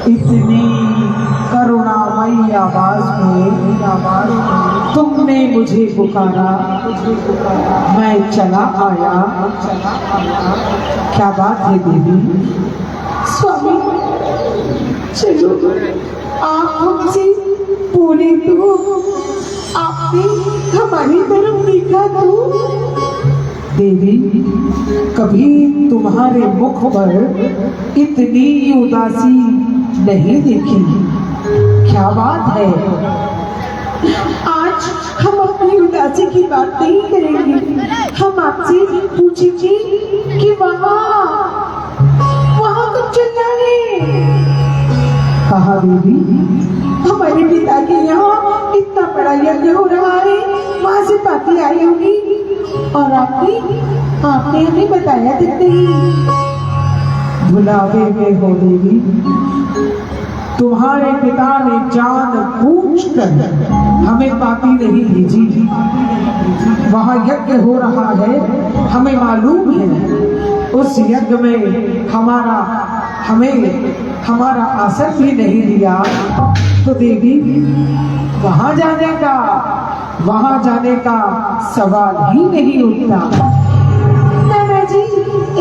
इतनी करुणामयी आवाज में तुमने मुझे पुकारा, मैं चला आया। क्या बात है देवी? स्वामी चलो, आप हमसे बोले तो, आपने हमारी तरफ देखा तो। देवी, कभी तुम्हारे मुख पर इतनी उदासी नहीं देखी। क्या बात है? आज हम अपनी उदासी की बात नहीं करेंगे, हम आपसे पूछेंगे कि वहाँ कब चलना है। कहा देवी? हमारे पिता के यहाँ इतना बड़ा यज्ञ हो रहा है, वहाँ से पार्टी आई होगी और आपने हमें बताया तक नहीं। भुलावे में हो देवी, तुम्हारे पिता ने जानबूझकर हमें पापी नहीं भेजी। वहाँ यज्ञ हो रहा है, हमें मालूम है। उस यज्ञ में हमारा आसन भी नहीं लिया, तो देवी वहाँ जाने का सवाल ही नहीं उठता। नाना जी,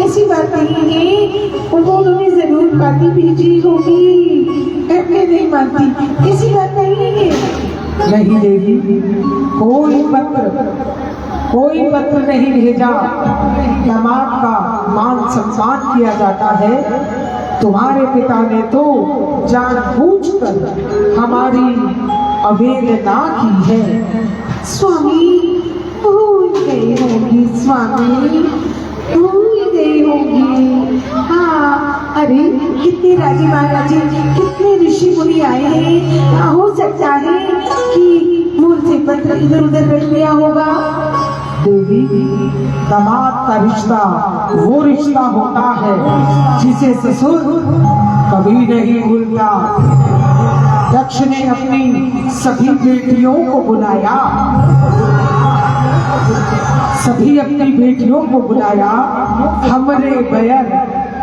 ऐसी बात नहीं है, उन्होंने जरूर पार्टी भेजी होगी। मैं नहीं मानती, ऐसी बात नहीं है। नहीं देवी, कोई पत्र नहीं भेजा। दामाद का मान सम्मान किया जाता है। तुम्हारे पिता ने तो जानबूझकर हमारी अवहेलना की है। स्वामी भूल गई होगी, स्वामी भूल गई होगी। हाँ, अरे कितने राजी महाराजी, कितने ऋषि मुनि आए हैं। हो सकता है कि भूल से पत्र इधर उधर रख गया होगा। देवी, दामाद का रिश्ता वो रिश्ता होता है जिसे ससुर कभी नहीं भूलता। दक्ष ने अपनी सभी बेटियों को बुलाया, हमरे बयर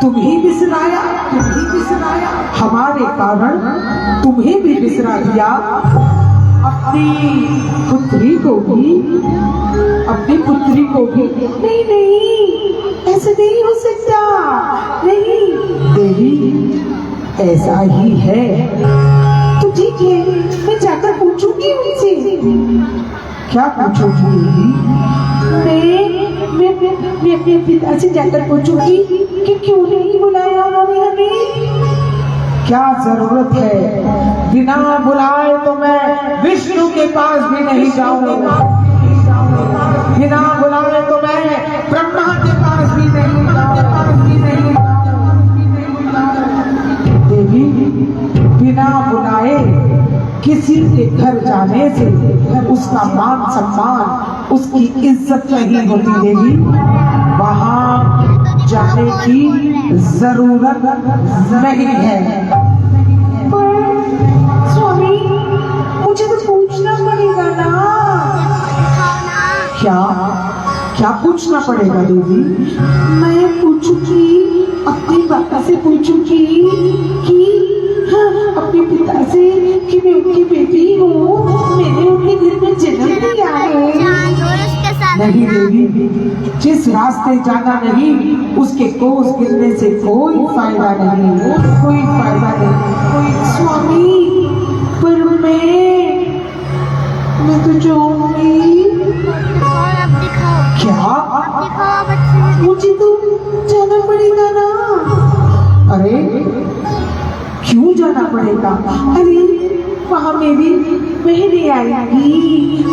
तुम्हें बिसराया, हमारे कारण तुम्हें भी बिसरा दिया। अपनी पुत्री को भी नहीं, ऐसा नहीं हो सकता। नहीं देवी, ऐसा ही है। तो ठीक है, मैं जाकर पूछूंगी उनसे। क्या पूछोगी देवी? मैं अपने पिता से जाकर पूछूंगी कि क्यों नहीं बुलाया उन्होंने हमें। क्या जरूरत है? बिना बुलाए तो मैं विष्णु के पास भी नहीं जाऊंगा। बिना बुलाए तो मैं ब्रह्मा के पास भी नहीं जाऊंगा। देवी, बिना बुलाए किसी के घर जाने से उसका मान सम्मान, उसकी इज्जत नहीं होती। देवी, वहां जाने की जरूरत नहीं है। पर स्वामी, मुझे तो पूछना पड़ेगा ना। क्या पूछना पड़ेगा देवी? मैं पूछूंगी, अपने पापा से पूछूंगी कि अपने पिता से कि मैं उनकी बेटी हूँ, मैंने उनके घर में जन्म लिया है। नहीं देवी, जिस रास्ते जाना नहीं उसके कोस गिरने से कोई फायदा नहीं। स्वामी, पर मैं तो जाऊंगी। क्या? मुझे तो जाना पड़ेगा ना। अरे क्यों जाना पड़ेगा? अरे वहाँ मेरी बहनें आएंगी,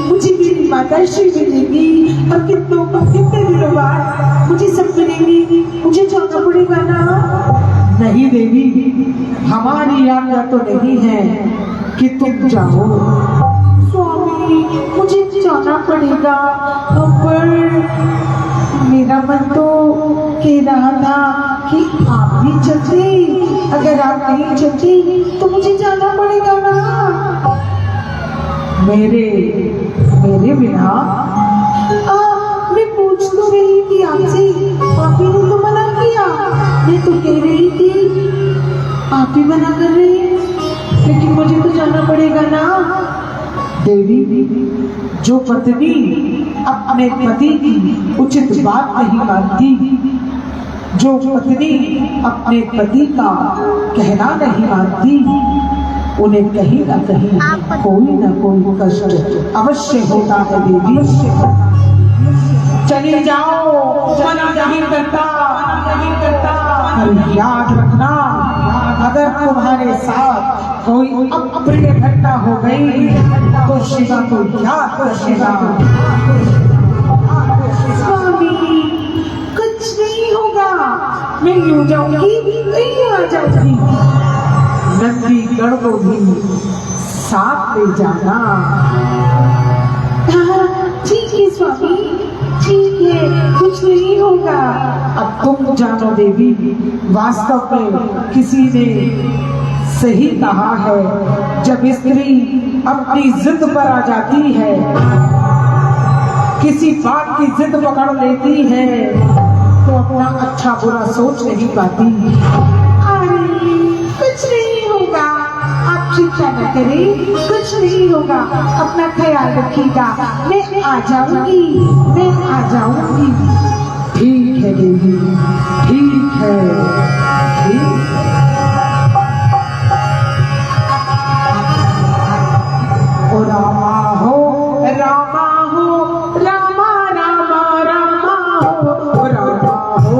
मुझे मेरी माता श्री मिलेगी और कितने दिनों बाद मुझे सब मिलेंगी। मुझे जाना पड़ेगा ना। नहीं देवी, हमारी आज्ञा तो नहीं है कि तुम जाओ। स्वामी, मुझे जाना पड़ेगा, पर मेरा मन तो कह रहा था कि आप भी चलते। अगर आप नहीं चलते तो मुझे जाना पड़ेगा ना। मेरे बिना? मैं पूछ तो रही थी आपसे, आप ही ने तो मना किया। मैं तो कह रही थी, आप ही मना कर रही जाना पड़ेगा ना। देवी, जो पत्नी अपने पति की उचित बात नहीं मानती, जो पत्नी अपने पति का कहना नहीं मानती, उन्हें कहीं ना कहीं कोई ना कोई कष्ट अवश्य होता है देवी। चली जाओ, मना नहीं करता, पर याद रखना, अगर तुम्हारे साथ कोई अप्रिय घटना हो गई तो शिवा को याद रखेगा। स्वामी कुछ नहीं होगा, मैं यूं जाऊंगी कहीं आ जाऊंगी। नंदीगढ़ को भी साथ ले जाना। हाँ, ठीक है स्वामी, ठीक है, कुछ नहीं होगा। अब तुम जानो देवी, वास्तव में किसी ने सही कहा है, जब स्त्री अपनी जिद पर आ जाती है, किसी बात की जिद पकड़ लेती है, तो अपना अच्छा बुरा सोच नहीं पाती। अरे कुछ नहीं होगा, आप चिंता न करें, कुछ नहीं होगा, अपना ख्याल रखिएगा, मैं आ जाऊंगी, मैं आ जाऊंगी। ठीक है देवी, ठीक है, ठीक। ओ रामा हो, रामा हो, रामा रामा रामा हो, ओ रामा हो,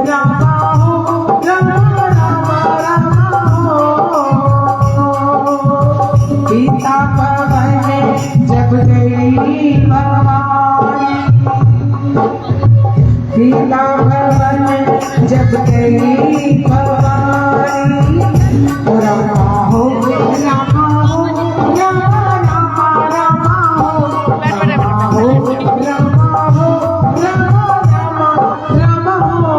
रामा हो, रामा रामा रामा हो। पिता पवन जब गई भवानी, पिता भवन जब गई भवानी, ओ रामा हो, रामा हो, रामा रामा रामा हो, रामा हो, रामा हो, रामा रामा रामा हो।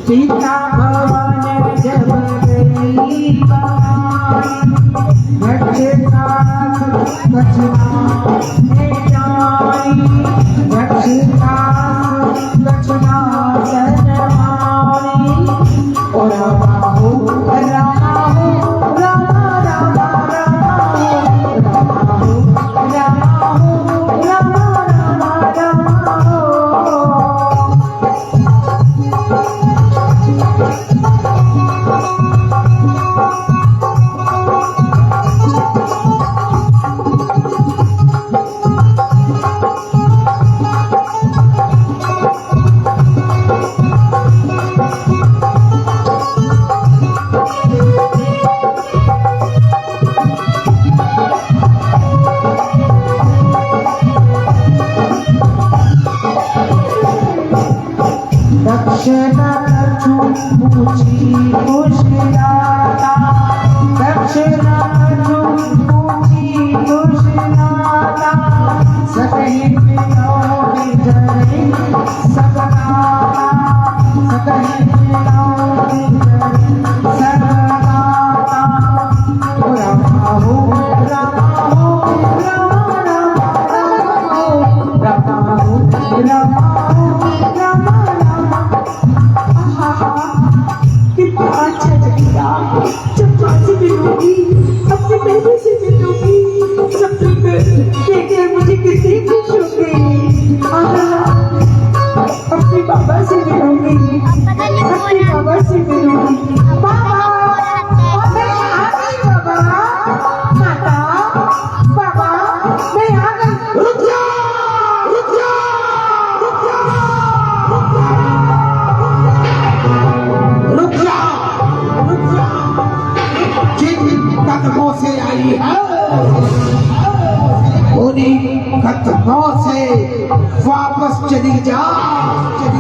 पिता भवन जब गई भवानी, रक्षिता बचना है जानी, रक्षिता बचना सरवानी, ओ रामा हो, रामा हो, रामा रामा रामा हो, रामा हो, रामा हो, रामा रामा रामा हो। दक्षिणा कछु पूछी कुशलाता, दक्षिणा कछु पूछी कुशलाता, सकहि पिलो बिजरे सकदाता, सकहि पिलो बिजरे सकदाता, ओ रामा हो, रामा हो, रामा रामा हो, रामा हो, रामा हो, रामा रामा। कितना अच्छा लगेगा जब माँ से मिलूंगी, अपने बहनों से मिलूंगी, सब देखकर मुझे कितनी खुश हो गई। अपने बाबा से मिलूंगी, अपने बाबा से मिलूंगी। बाबा, मैं आ गई बाबा, माता, बाबा, मैं आ गई। रुक जा, रुक जा, रुक जा, रुक जा, रुक जा, जिन कदमों से आई है, उन्हीं कदमों से वापस चली जा,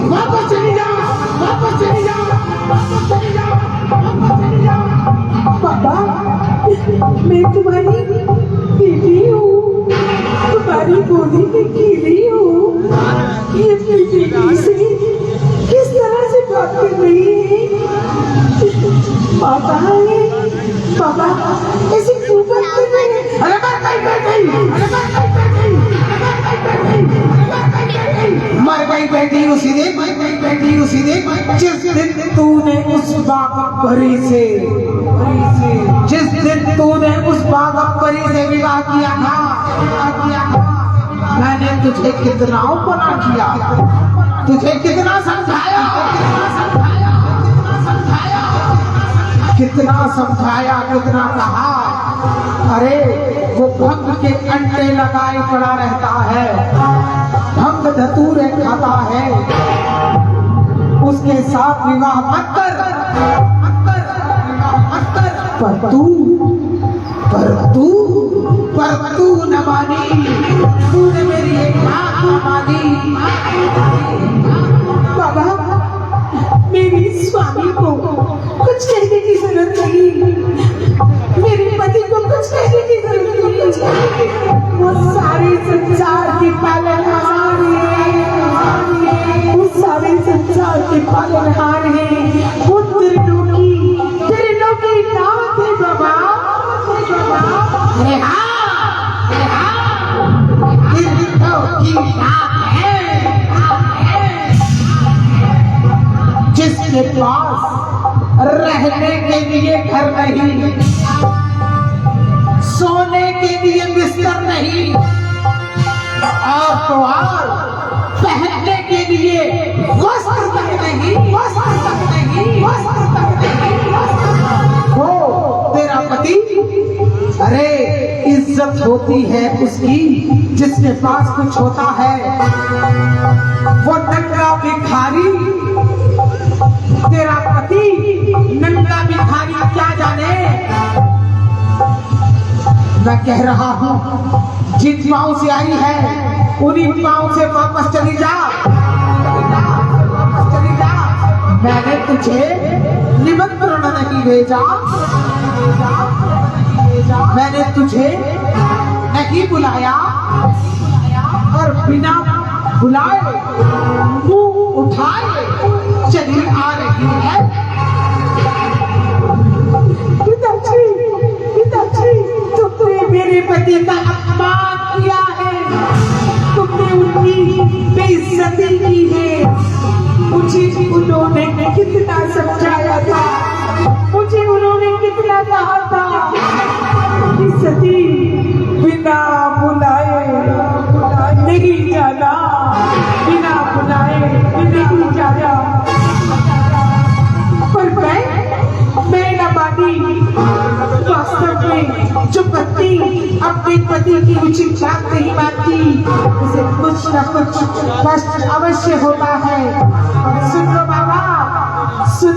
वापस चली जा, वापस चली जा, वापस चली जा, वापस चली जा। बाबा, मैं तुम्हारी बेटी हूँ, तुम्हारी गोदी में खेली हूँ। ये अपनी बेटी से किस तरह से बैठी उसी दिन जिस दिन तूने उस बागंबरी से विवाह किया था, मैंने तुझे कितना उपना किया, तुझे कितना समझाया, कितना कहा, अरे वो भंग के अंडे लगाए पड़ा रहता है, भंग धतूरे खाता है, उसके साथ विवाह मत कर। पर तू न मानी, तूने मेरी एक बात न मानी। बाबा, मेरे स्वामी को कुछ कहने की जरूरत नहीं, मेरे पति को कुछ कहने की जरूरत नहीं, वो सारे संसार के पालनहार हैं, वो सारे संसार के पालनहार हैं, वो त्रिलोकी नाथ है बाबा। अरे हाँ, त्रिलोकी नाथ है, जिसके पास रहने के लिए घर नहीं, सोने के लिए बिस्तर नहीं, और तो और पहनने के लिए वस्त्र तक नहीं। वो तेरा पति, अरे इज्जत होती है उसकी जिसके पास कुछ होता है, वो नंगा भिखारी, तेरा पति नंगा भिखारी क्या जाने। मैं कह रहा हूं, जिन पांव से आई है उन्हीं पांव से वापस चली जा। मैंने तुझे निमंत्रण नहीं भेजा, मैंने तुझे नहीं बुलाया, और बिना बुलाए मुंह उठाए चली आ रही है। पिताजी, तुमने मेरे पति का अपमान किया है, तुमने उनकी बेइज्जती की है। मुझे उन्होंने कितना समझाया था, मुझे उन्होंने कितना कहा था कि सती बिना बुलाए नहीं जाना, बिना बुलाए नहीं जाना। पर मैं न मानी। वास्तव में जो पत्नी अपने पति की उचित बात नहीं मानती, उसे कुछ न कुछ कष्ट अवश्य होता है। सुन लो बाबा, सुन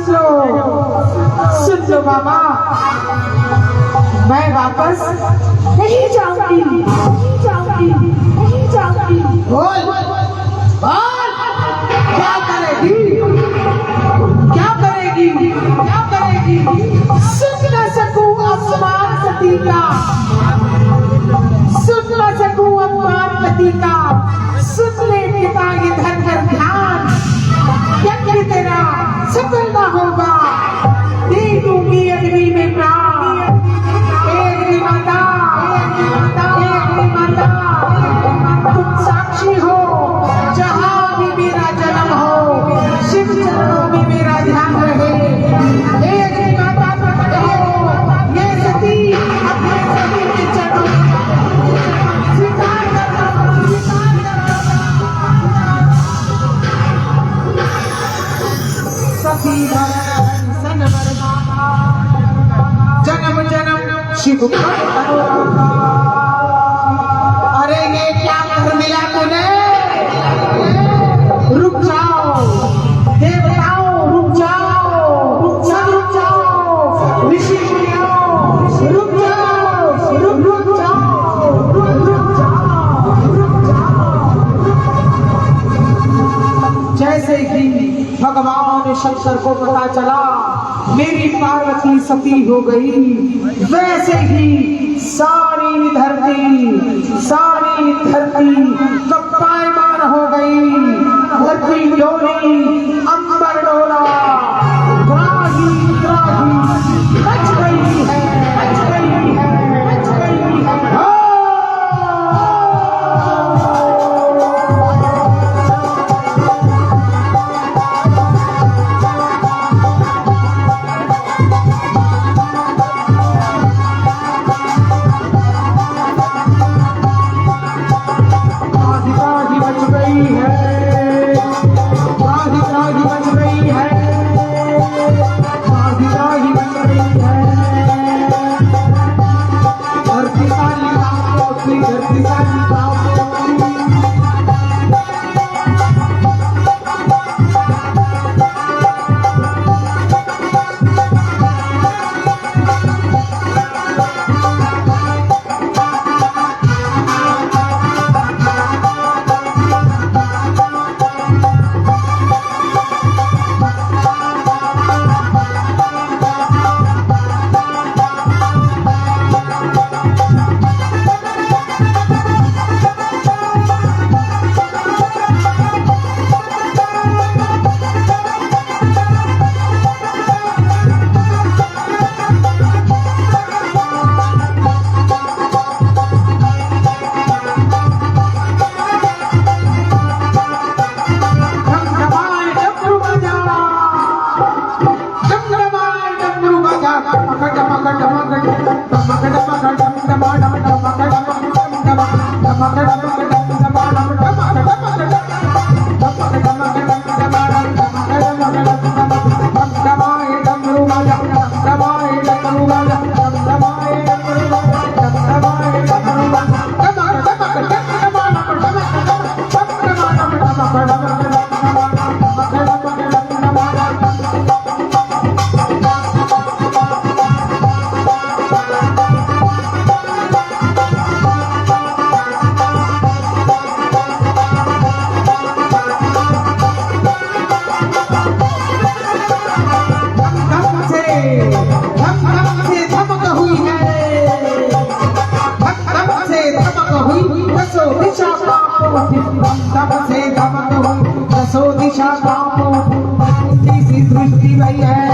लो बाबा, मैं वापस नहीं जाऊंगी। बोल, क्या करेगी? सुन न सकूं अपमान सती का, सुन न सकूं अपमान पति का। सुन ले पिता ये धर ध्यान, यज्ञ तेरा सफल न होगा, दे दूंगी अग्नि में प्राण। हे माता, तुम साक्षी हो, जहां भी मेरा जन्म हो, शिव चरणों में मेरा ध्यान रहे। हे माता प्रकट हो, ये सती अपने सती के चरणों में स्वीकार करना। सती सन जन्म शिव अरे ये क्या कर दिया तूने? रुक जाओ देवताओ, रुक जाओ, रुक जाओ, ऋषि मुनियों, रुक जाओ, रुक जाओ। जैसे ही भगवान शंकर को पता चला मेरी पार्वती सती हो गई, वैसे ही सारी धरती कंपायमान हो गई। धरती डोली, अंबर डोला, त्राही मच गई है। सबसे दमक हूँ, दसों दिशा कांपू, सी दृष्टि वही है।